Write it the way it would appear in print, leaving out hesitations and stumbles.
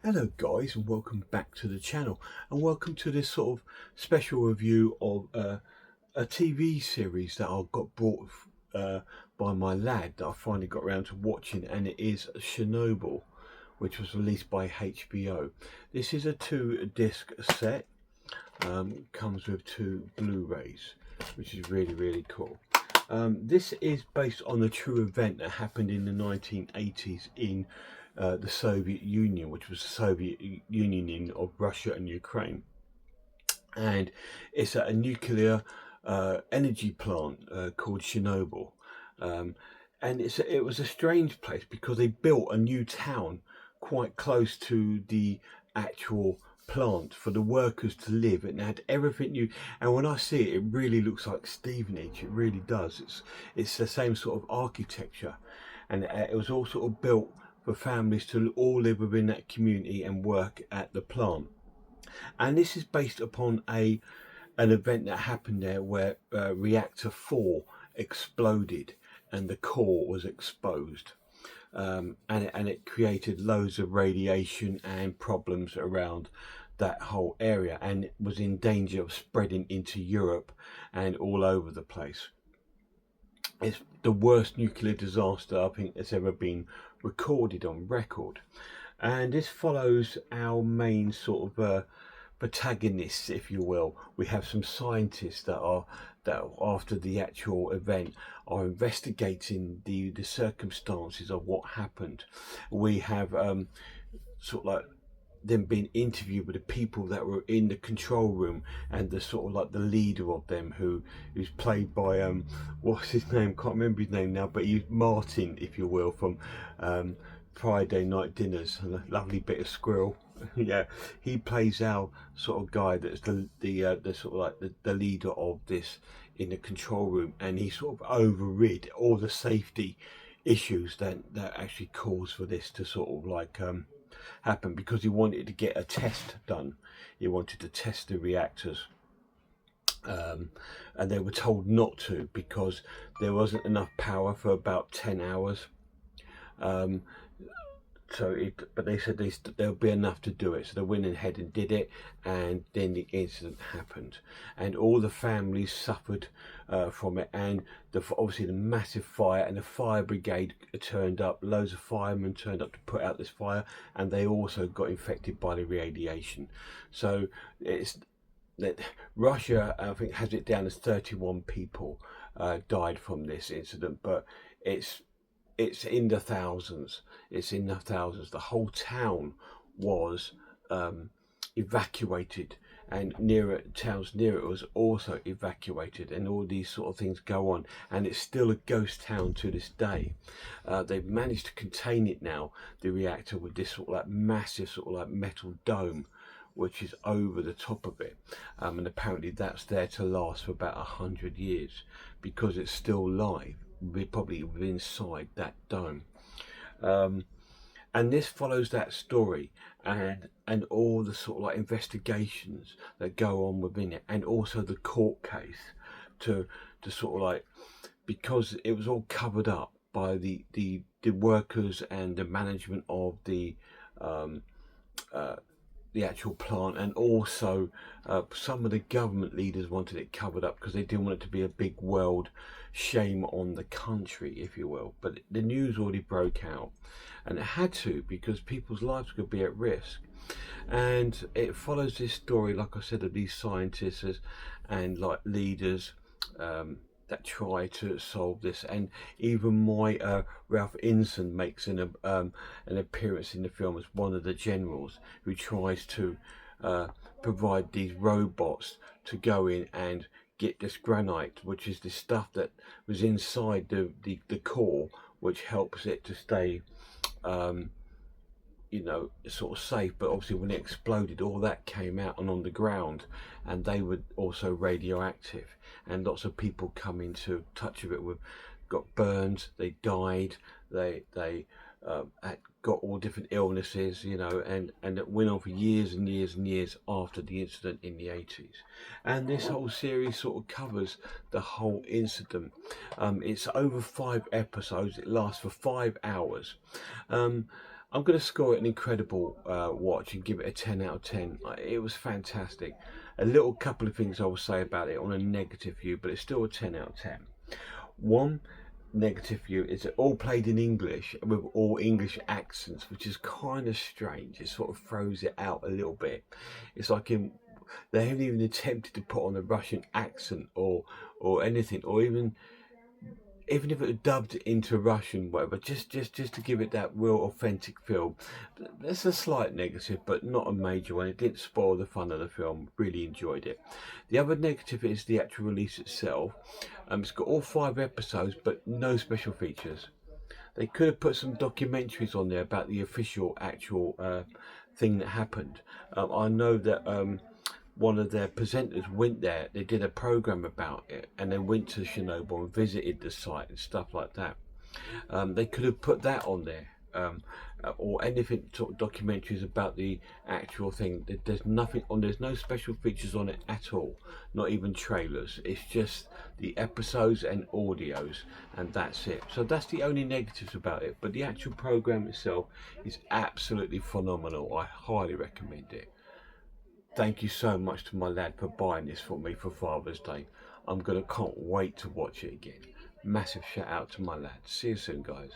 Hello guys, and welcome back to the channel, and welcome to this sort of special review of a TV series that I got brought by my lad that I finally got around to watching, and it is Chernobyl, which was released by HBO. This is a 2-disc set, comes with 2 Blu-rays, which is really cool. This is based on a true event that happened in the 1980s in the Soviet Union, which was the Soviet Union of Russia and Ukraine. And it's at a nuclear energy plant called Chernobyl. And it was a strange place because they built a new town quite close to the actual plant for the workers to live, and it had everything new. And when I see it, it really looks like Stevenage. It really does. It's the same sort of architecture, and it was all sort of built for families to all live within that community and work at the plant. And this is based upon an event that happened there where reactor 4 exploded and the core was exposed. And it created loads of radiation and problems around that whole area, and it was in danger of spreading into Europe and all over the place. It's the worst nuclear disaster I think that's ever been recorded on record. And this follows our main sort of protagonists, if you will. We have some scientists that after the actual event are investigating the circumstances of what happened. We have sort of like them being interviewed with the people that were in the control room, and the sort of like the leader of them who's played by what's his name, can't remember his name now, but he's Martin, if you will, from Friday Night Dinners, and a lovely bit of squirrel. Yeah, he plays our sort of guy that's the sort of like the leader of this in the control room, and he sort of overrid all the safety issues that actually caused for this to sort of like happen, because he wanted to get a test done. He wanted to test the reactors, and they were told not to because there wasn't enough power for about 10 hours. But they said there'll be enough to do it, so they went ahead and did it, and then the incident happened, and all the families suffered from it, and obviously the massive fire, and the fire brigade turned up, loads of firemen turned up to put out this fire, and they also got infected by the radiation. So it's that Russia, I think, has it down as 31 people died from this incident, but it's in the thousands. It's in the thousands. The whole town was evacuated, and towns near it was also evacuated, and all these sort of things go on, and it's still a ghost town to this day. They've managed to contain it now, the reactor, with this sort of like massive sort of like metal dome which is over the top of it, and apparently that's there to last for about 100 years because it's still live. We're probably inside that dome, and this follows that story, and all the sort of like investigations that go on within it, and also the court case to sort of like, because it was all covered up by the workers and the management of the actual plant, and also some of the government leaders wanted it covered up because they didn't want it to be a big world shame on the country, if you will. But the news already broke out, and it had to, because people's lives could be at risk. And it follows this story, like I said, of these scientists and like leaders that try to solve this. And even my Ralph Inson makes an appearance in the film as one of the generals who tries to provide these robots to go in and get this granite, which is the stuff that was inside the core, which helps it to stay you know, sort of safe. But obviously when it exploded, all that came out and on the ground, and they were also radioactive, and lots of people come into touch with it, got burns, they died, they had got all different illnesses, you know, and it went on for years and years and years after the incident in the 80s. And this whole series sort of covers the whole incident. It's over 5 episodes. It lasts for 5 hours. I'm going to score it an incredible watch and give it a 10 out of 10. It was fantastic. A little couple of things I will say about it on a negative view, but it's still a 10 out of 10. One negative view is it all played in English with all English accents, which is kind of strange. It sort of throws it out a little bit. It's like they haven't even attempted to put on a Russian accent or anything, or even if it was dubbed into Russian, whatever, just to give it that real authentic feel. That's a slight negative, but not a major one. It didn't spoil the fun of the film. Really enjoyed it. The other negative is the actual release itself. It's got all 5 episodes, but no special features. They could have put some documentaries on there about the official, actual thing that happened. I know that one of their presenters went there. They did a program about it, and they went to Chernobyl and visited the site and stuff like that. They could have put that on there, or anything, documentaries about the actual thing. There's nothing on. There's no special features on it at all. Not even trailers. It's just the episodes and audios, and that's it. So that's the only negatives about it. But the actual program itself is absolutely phenomenal. I highly recommend it. Thank you so much to my lad for buying this for me for Father's Day. Can't wait to watch it again. Massive shout out to my lad. See you soon, guys.